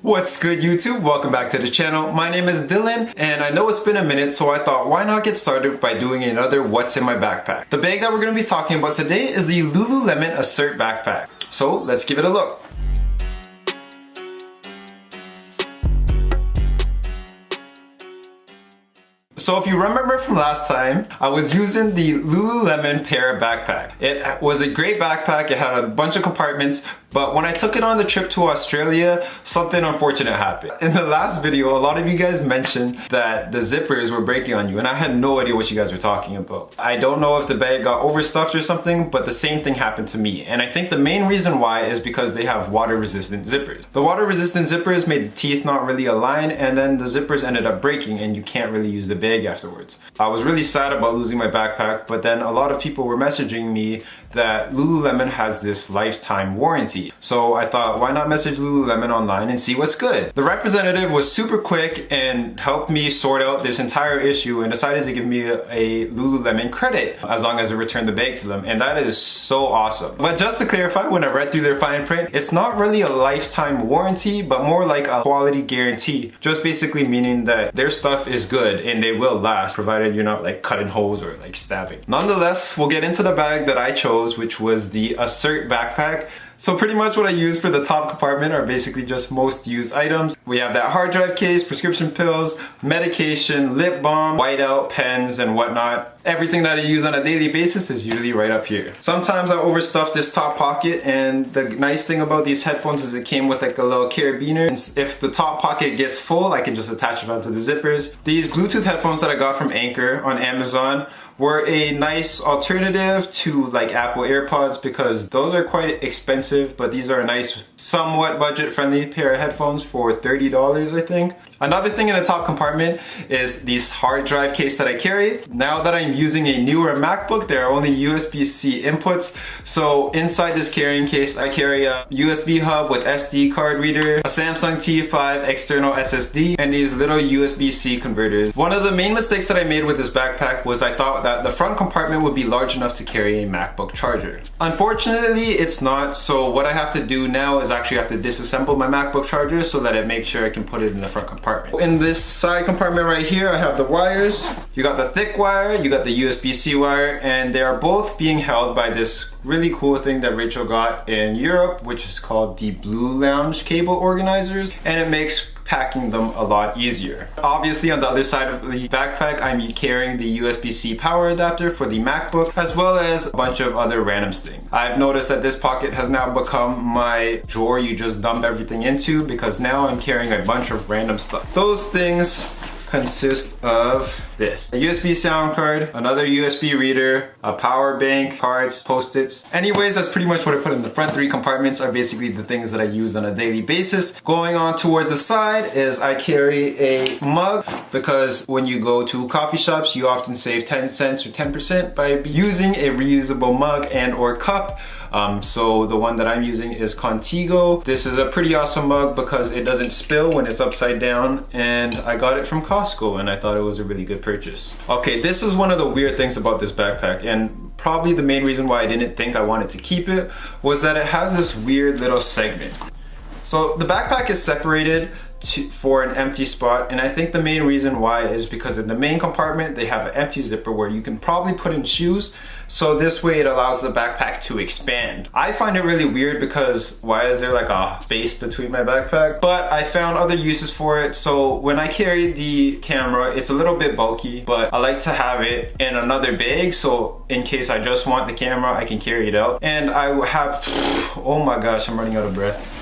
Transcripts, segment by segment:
What's good, YouTube? Welcome back to the channel. My name is Dylan, and I know it's been a minute, so I thought why not get started by doing another What's in My Backpack. The bag that we're going to be talking about today is the Lululemon Assert backpack. So let's give it a look. So if you remember from last time, I was using the Lululemon Pair backpack. It was a great backpack, it had a bunch of compartments, but when I took it on the trip to Australia, something unfortunate happened. In the last video, a lot of you guys mentioned that the zippers were breaking on you, and I had no idea what you guys were talking about. I don't know if the bag got overstuffed or something, but the same thing happened to me. And I think the main reason why is because they have water-resistant zippers. The water-resistant zippers made the teeth not really align, and then the zippers ended up breaking, and you can't really use the bag afterwards. I was really sad about losing my backpack, but then a lot of people were messaging me that Lululemon has this lifetime warranty. So I thought, why not message Lululemon online and see what's good? The representative was super quick and helped me sort out this entire issue and decided to give me a Lululemon credit as long as I returned the bag to them, and that is so awesome. But just to clarify, when I read through their fine print, it's not really a lifetime warranty, but more like a quality guarantee. Just basically meaning that their stuff is good and they will last, provided you're not like cutting holes or like stabbing. Nonetheless, we'll get into the bag that I chose, which was the Assert backpack. So pretty much what I use for the top compartment are basically just most used items. We have that hard drive case, prescription pills, medication, lip balm, whiteout, pens, and whatnot. Everything that I use on a daily basis is usually right up here. Sometimes I overstuff this top pocket, and the nice thing about these headphones is it came with like a little carabiner. And if the top pocket gets full, I can just attach it onto the zippers. These Bluetooth headphones that I got from Anchor on Amazon were a nice alternative to like Apple AirPods because those are quite expensive, but these are a nice, somewhat budget-friendly pair of headphones for $30, I think. Another thing in the top compartment is this hard drive case that I carry. Now that I'm using a newer MacBook, there are only USB-C inputs. So inside this carrying case, I carry a USB hub with SD card reader, a Samsung T5 external SSD, and these little USB-C converters. One of the main mistakes that I made with this backpack was I thought that the front compartment would be large enough to carry a MacBook charger. Unfortunately, it's not. So what I have to do now is actually have to disassemble my MacBook charger so that it makes sure I can put it in the front compartment. In this side compartment right here, I have the wires. You got the thick wire, you got the USB-C wire, and they are both being held by this really cool thing that Rachel got in Europe, which is called the Blue Lounge cable organizers, and it makes packing them a lot easier. Obviously, on the other side of the backpack, I'm carrying the USB-C power adapter for the MacBook, as well as a bunch of other random things. I've noticed that this pocket has now become my drawer you just dump everything into, because now I'm carrying a bunch of random stuff. Those things consist of this: a USB sound card, another USB reader, a power bank, cards, post-its. Anyways, that's pretty much what I put in the front three compartments are basically the things that I use on a daily basis. Going on towards the side is I carry a mug, because when you go to coffee shops, you often save 10 cents or 10% by using a reusable mug and or cup. So the one that I'm using is Contigo. This is a pretty awesome mug because it doesn't spill when it's upside down, and I got it from Costco and I thought it was a really good purchase. Okay, this is one of the weird things about this backpack, and probably the main reason why I didn't think I wanted to keep it was that it has this weird little segment. So the backpack is separated for an empty spot, and I think the main reason why is because in the main compartment they have an empty zipper where you can probably put in shoes, so this way it allows the backpack to expand. I find it really weird because why is there like a space between my backpack? But I found other uses for it. So when I carry the camera, it's a little bit bulky, but I like to have it in another bag, so in case I just want the camera, I can carry it out. And I have, oh my gosh, I'm running out of breath.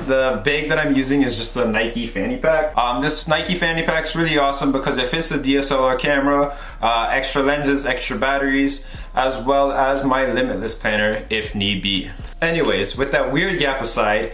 The bag that I'm using is just the Nike fanny pack. This Nike fanny pack is really awesome because it fits the DSLR camera, extra lenses, extra batteries, as well as my limitless planner if need be. Anyways, with that weird gap aside,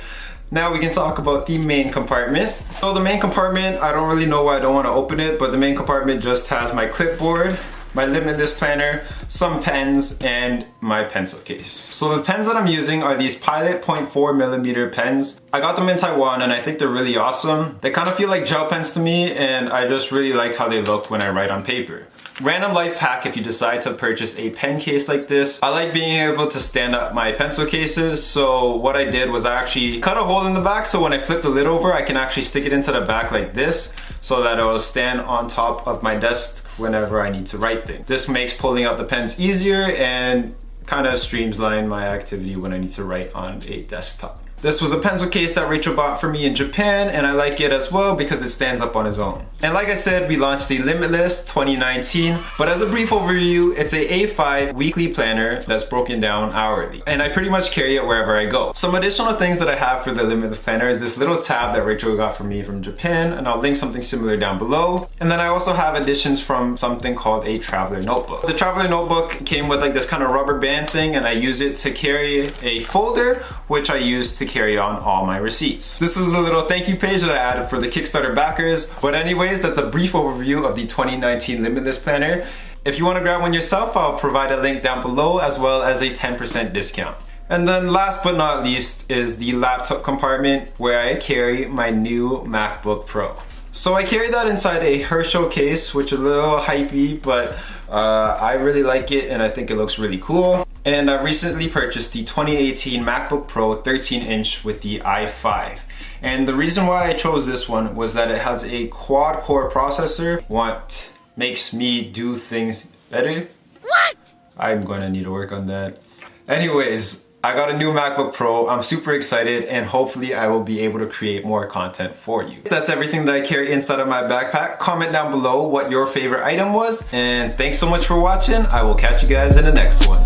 now we can talk about the main compartment. So the main compartment, I don't really know why I don't want to open it, but the main compartment just has my clipboard, my limitless planner, some pens, and my pencil case. So the pens that I'm using are these Pilot 0.4mm pens. I got them in Taiwan and I think they're really awesome. They kind of feel like gel pens to me, and I just really like how they look when I write on paper. Random life hack if you decide to purchase a pen case like this. I like being able to stand up my pencil cases, so what I did was I actually cut a hole in the back so when I flip the lid over I can actually stick it into the back like this so that it will stand on top of my desk whenever I need to write things. This makes pulling out the pens easier and kind of streamlines my activity when I need to write on a desktop. This was a pencil case that Rachel bought for me in Japan, and I like it as well because it stands up on its own. And like I said, we launched the Limitless 2019, but as a brief overview, it's a A5 weekly planner that's broken down hourly. And I pretty much carry it wherever I go. Some additional things that I have for the Limitless planner is this little tab that Rachel got for me from Japan, and I'll link something similar down below. And then I also have additions from something called a traveler notebook. The traveler notebook came with like this kind of rubber band thing, and I use it to carry a folder, which I use to carry on all my receipts. This is a little thank you page that I added for the Kickstarter backers. But anyways, that's a brief overview of the 2019 Limitless Planner. If you want to grab one yourself, I'll provide a link down below as well as a 10% discount. And then last but not least is the laptop compartment where I carry my new MacBook Pro. So I carry that inside a Herschel case, which is a little hypey, but I really like it and I think it looks really cool. And I recently purchased the 2018 MacBook Pro 13-inch with the i5. And the reason why I chose this one was that it has a quad-core processor, what makes me do things better. What? I'm gonna need to work on that. Anyways, I got a new MacBook Pro. I'm super excited and hopefully I will be able to create more content for you. That's everything that I carry inside of my backpack. Comment down below what your favorite item was, and thanks so much for watching. I will catch you guys in the next one.